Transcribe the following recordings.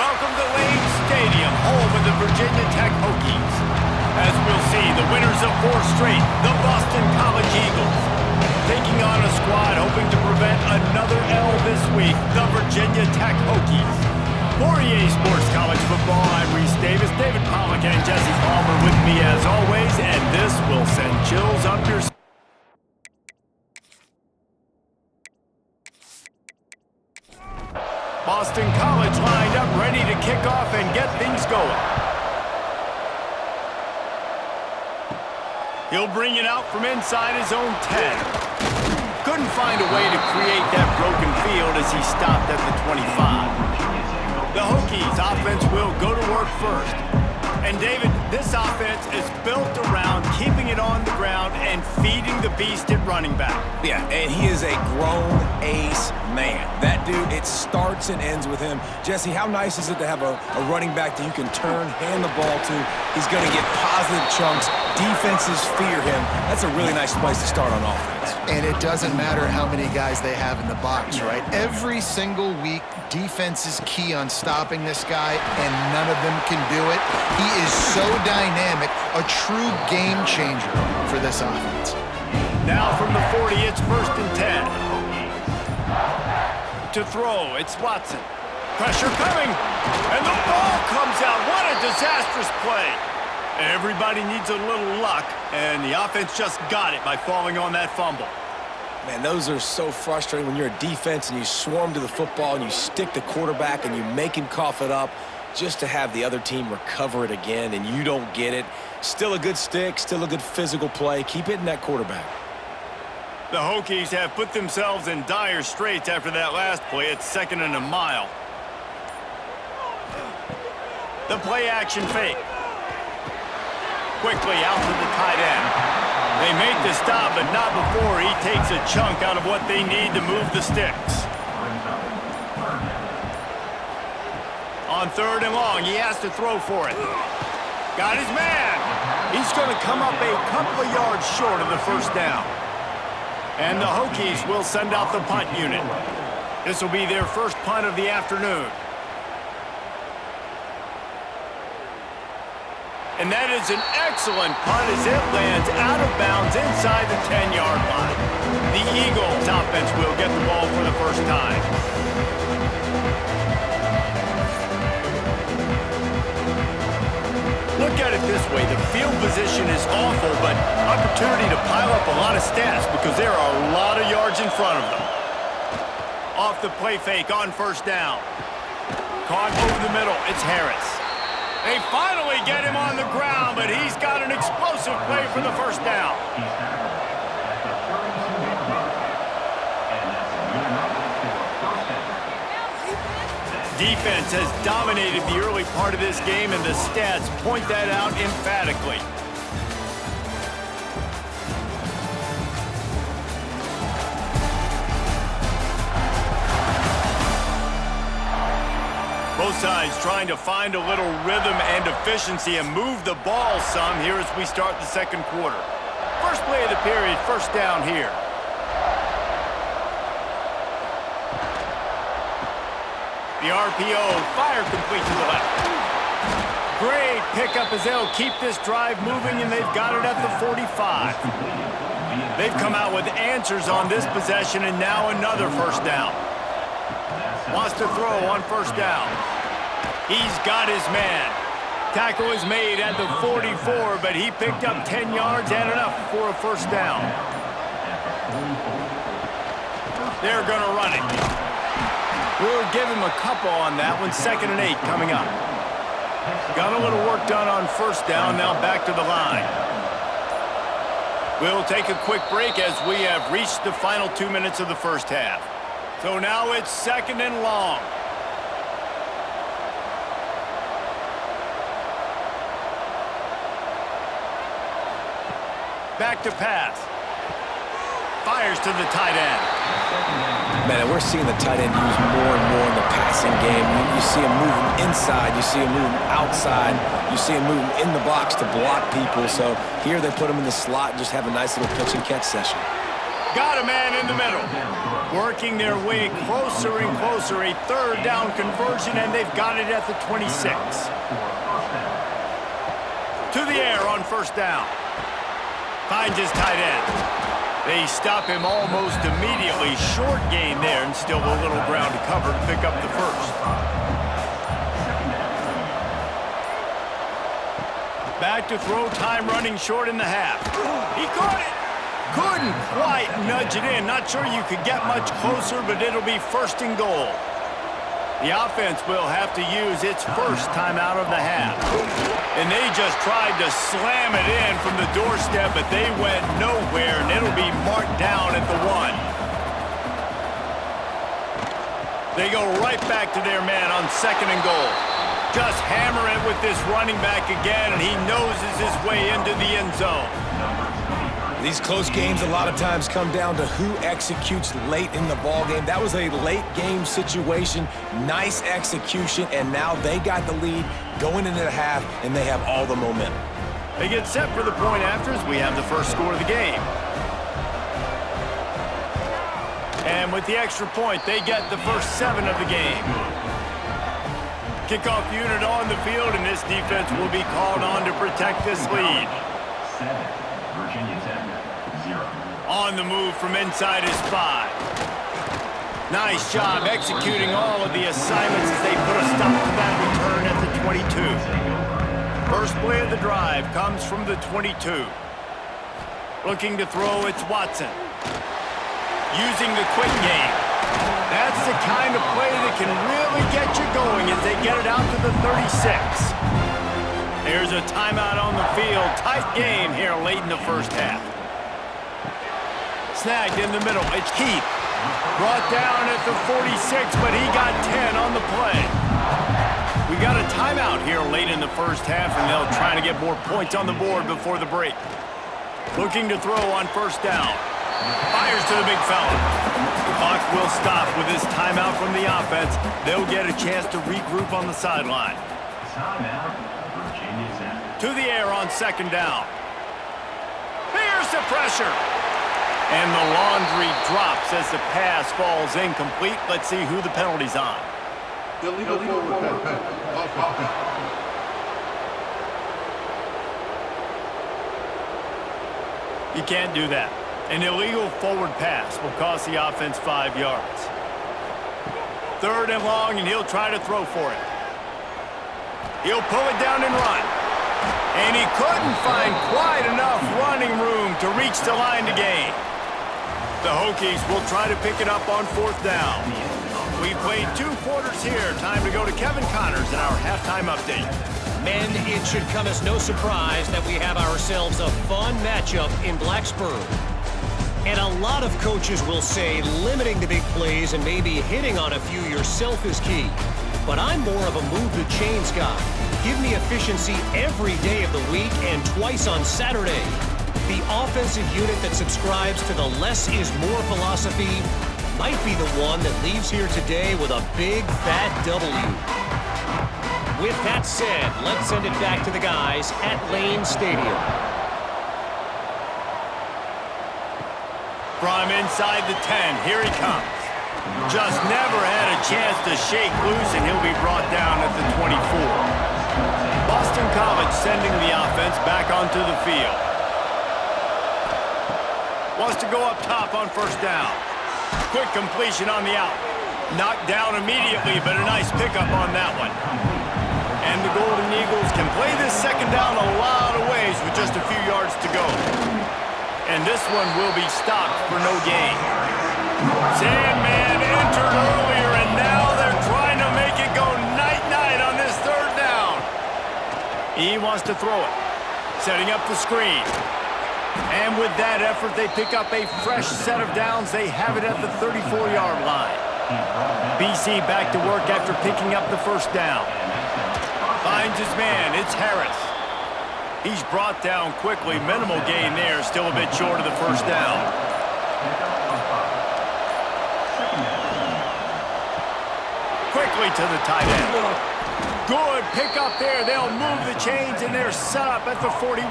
Welcome to Lane Stadium, home of the Virginia Tech Hokies. As we'll see, the winners of 4 straight, the Boston College Eagles, taking on a squad hoping to prevent another L this week, the Virginia Tech Hokies. For EA Sports College Football, I'm Reese Davis, David Pollock, and Jesse Palmer with me as always, and this will send chills up your spine. Boston College lined up, ready to kick off and get things going. He'll bring it out from inside his own 10. Couldn't find a way to create that broken field as he stopped at the 25. The Hokies offense will go to work first. And David, this offense is built around keeping it on the ground and feeding the beast at running back. Yeah, and he is a grown ace man. That dude, it starts and ends with him. Jesse, how nice is it to have a running back that you can turn, hand the ball to? He's going to get positive chunks. Defenses fear him. That's a really nice place to start on offense. And it doesn't matter how many guys they have in the box, right? Every single week, defense is key on stopping this guy, and none of them can do it. He is so dynamic, a true game changer for this offense. Now from the 40, it's 1st and 10. To throw, it's Watson. Pressure coming, and the ball comes out. What a disastrous play. Everybody needs a little luck, and the offense just got it by falling on that fumble. Man, those are so frustrating when you're a defense and you swarm to the football and you stick the quarterback and you make him cough it up just to have the other team recover it again and you don't get it. Still a good stick, still a good physical play. Keep hitting that quarterback. The Hokies have put themselves in dire straits after that last play. It's 2nd and a mile. The play action fake. Quickly out to the tight end. They make the stop, but not before he takes a chunk out of what they need to move the sticks. On 3rd and long, he has to throw for it. Got his man. He's going to come up a couple of yards short of the first down. And the Hokies will send out the punt unit. This will be their first punt of the afternoon. And that is an excellent punt as it lands out of bounds inside the 10-yard line. The Eagles offense will get the ball for the first time. Look at it this way. The field position is awful, but opportunity to pile up a lot of stats because there are a lot of yards in front of them. Off the play fake on 1st down. Caught over the middle. It's Harris. They finally get him on the ground, but he's got an explosive play for the first down. Defense has dominated the early part of this game, and the stats point that out emphatically. Both sides trying to find a little rhythm and efficiency and move the ball some here as we start the 2nd quarter. First play of the period, 1st down here. The RPO, fire complete to the left. Great pickup as they'll keep this drive moving, and they've got it at the 45. They've come out with answers on this possession, and now another 1st down. Wants to throw on 1st down. He's got his man. Tackle is made at the 44, but he picked up 10 yards and enough for a 1st down. They're going to run it. We'll give him a couple on that one. 2nd and 8 coming up. Got a little work done on 1st down, now back to the line. We'll take a quick break as we have reached the final 2 minutes of the first half. So now it's 2nd and long. Back to pass. Fires to the tight end. Man, we're seeing the tight end used more and more in the passing game. You see him moving inside. You see him moving outside. You see him moving in the box to block people. So here they put him in the slot and just have a nice little pitch and catch session. Got a man in the middle. Working their way closer and closer. A third down conversion, and they've got it at the 26. To the air on first down. Finds his tight end. They stop him almost immediately. Short gain there, and still a little ground to cover to pick up the first. Back to throw, time running short in the half. He caught it. Couldn't quite nudge it in. Not sure you could get much closer, but it'll be first and goal. The offense will have to use its first time out of the half. And they just tried to slam it in from the doorstep, but they went nowhere, and it'll be marked down at the 1. They go right back to their man on second and goal. Just hammer it with this running back again, and he noses his way into the end zone. These close games a lot of times come down to who executes late in the ball game. That was a late game situation, nice execution, and now they got the lead going into the half, and they have all the momentum. They get set for the point after as we have the first score of the game. And with the extra point, they get the first 7 of the game. Kickoff unit on the field, and this defense will be called on to protect this lead. 7, Virginia Tech, 0. On the move from inside is 5. Nice job executing all of the assignments as they put a stop to that return at the 22. First play of the drive comes from the 22. Looking to throw, it's Watson. Using the quick game. That's the kind of play that can really get you going as they get it out to the 36. There's a timeout on the field. Tight game here late in the first half. Snagged in the middle. It's Keith. Brought down at the 46, but he got 10 on the play. We got a timeout here late in the first half, and they'll try to get more points on the board before the break. Looking to throw on first down. Fires to the big fella. The clock will stop with this timeout from the offense. They'll get a chance to regroup on the sideline. Timeout, Virginia Tech. To the air on second down. Here's the pressure. And the laundry drops as the pass falls incomplete. Let's see who the penalty's on. Illegal forward pass. You can't do that. An illegal forward pass will cost the offense 5 yards. Third and long, and he'll try to throw for it. He'll pull it down and run. And he couldn't find quite enough running room to reach the line to gain. The Hokies will try to pick it up on fourth down. We've played 2 quarters here. Time to go to Kevin Connors in our halftime update. Men, it should come as no surprise that we have ourselves a fun matchup in Blacksburg. And a lot of coaches will say limiting the big plays and maybe hitting on a few yourself is key. But I'm more of a move the chains guy. Give me efficiency every day of the week and twice on Saturday. The offensive unit that subscribes to the less is more philosophy might be the one that leaves here today with a big fat W. With that said, let's send it back to the guys at Lane Stadium. From inside the 10, here he comes. Just never had a chance to shake loose, and he'll be brought down at the 24. Boston College sending the offense back onto the field. Wants to go up top on first down. Quick completion on the out. Knocked down immediately, but a nice pickup on that one. And the Golden Eagles can play this second down a lot of ways with just a few yards to go. And this one will be stopped for no gain. Sandman entered earlier, and now they're trying to make it go night-night on this third down. He wants to throw it. Setting up the screen. And with that effort, they pick up a fresh set of downs. They have it at the 34-yard line. BC back to work after picking up the first down. Finds his man. It's Harris. He's brought down quickly. Minimal gain there. Still a bit short of the first down. Quickly to the tight end. Good pick up there. They'll move the chains, and they're set up at the 41.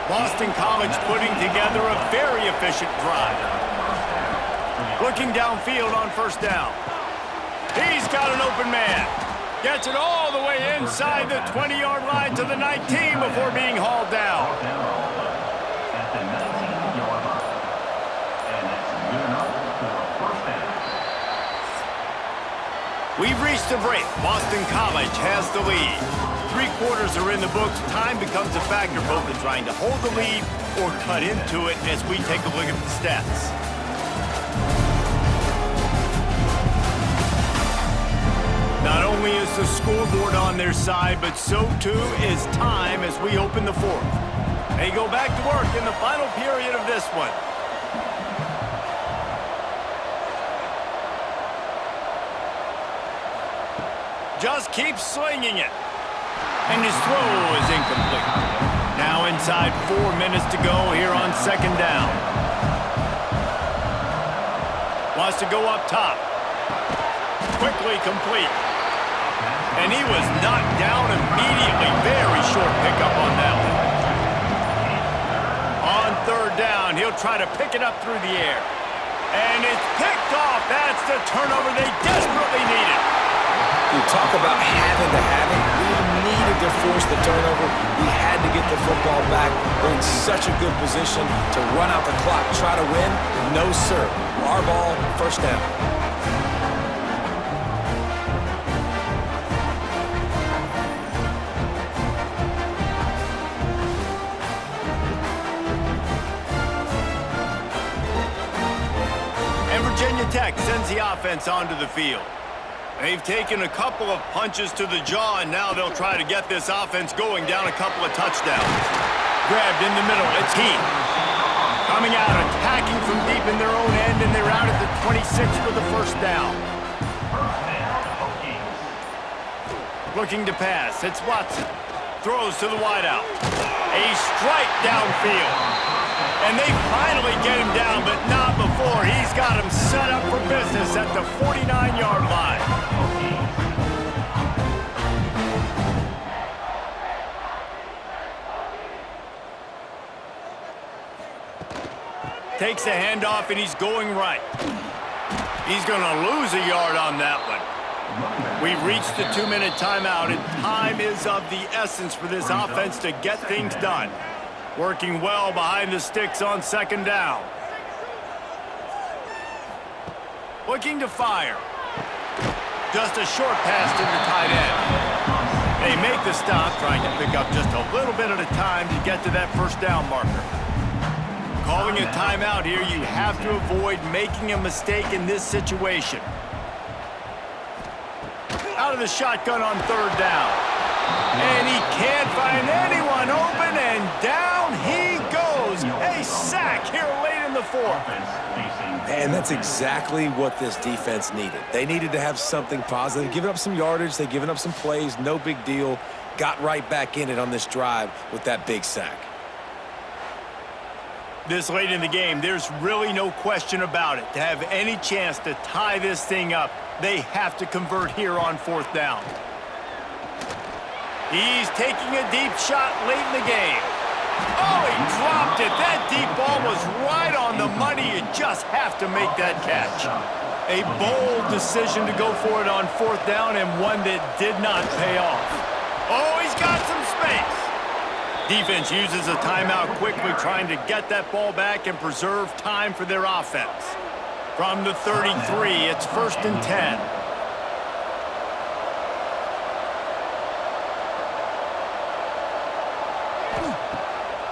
Boston College putting together a very efficient drive. Looking downfield on first down. He's got an open man. Gets it all the way inside the 20-yard line to the 19 before being hauled down. At the 19-yard line. And that's good enough for a first down. We've reached the break. Boston College has the lead. 3 quarters are in the books. Time becomes a factor both in trying to hold the lead or cut into it as we take a look at the stats. Not only is the scoreboard on their side, but so too is time as we open the fourth. They go back to work in the final period of this one. Just keeps slinging it. And his throw is incomplete. Now inside 4 minutes to go here on second down. Wants to go up top. Quickly complete. And he was knocked down immediately. Very short pickup on that one. On third down, he'll try to pick it up through the air. And it's picked off. That's the turnover they desperately needed. You talk about having to have it. We needed to force the turnover. We had to get the football back. We're in such a good position to run out the clock, try to win. No, sir. Our ball, first down. Virginia Tech sends the offense onto the field. They've taken a couple of punches to the jaw, and now they'll try to get this offense going down a couple of touchdowns. Grabbed in the middle, it's Heath. Coming out, attacking from deep in their own end, and they're out at the 26 for the first down. Looking to pass, it's Watson. Throws to the wideout. A strike downfield. And they finally get him down, but not before. He's got him set up for business at the 49-yard line. Takes the handoff, and he's going right. He's going to lose a yard on that one. We've reached the 2-minute timeout, and time is of the essence for this offense to get things done. Working well behind the sticks on second down. Looking to fire. Just a short pass to the tight end. They make the stop, trying to pick up just a little bit at a time to get to that first down marker. Calling a timeout here, you have to avoid making a mistake in this situation. Out of the shotgun on third down. And he can't find anyone open, and down he goes. A sack here late in the fourth. And that's exactly what this defense needed. They needed to have something positive. Giving up some yardage, they've given up some plays, no big deal. Got right back in it on this drive with that big sack. This late in the game, there's really no question about it. To have any chance to tie this thing up, they have to convert here on fourth down. He's taking a deep shot late in the game. Oh, he dropped it. That deep ball was right on the money. You just have to make that catch. A bold decision to go for it on fourth down, and one that did not pay off. Oh, he's got some space. Defense uses a timeout quickly, trying to get that ball back and preserve time for their offense. From the 33, it's 1st and 10.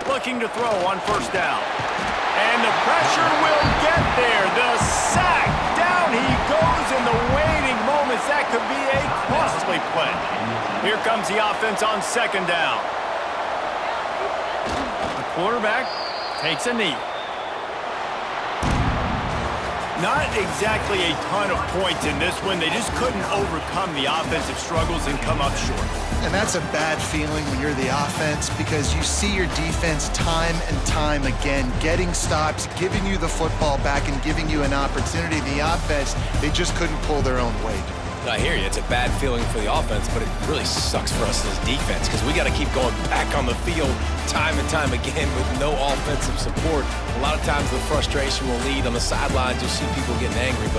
Looking to throw on first down. And the pressure will get there. The sack. Down he goes in the waiting moments. That could be a costly play. Here comes the offense on second down. The quarterback takes a knee. Not exactly a ton of points in this one. They just couldn't overcome the offensive struggles and come up short. And that's a bad feeling when you're the offense, because you see your defense time and time again getting stops, giving you the football back, and giving you an opportunity. The offense, they just couldn't pull their own weight. I hear you. It's a bad feeling for the offense, but it really sucks for us as defense because we got to keep going back on the field time and time again with no offensive support. A lot of times the frustration will lead on the sidelines. You'll see people getting angry, but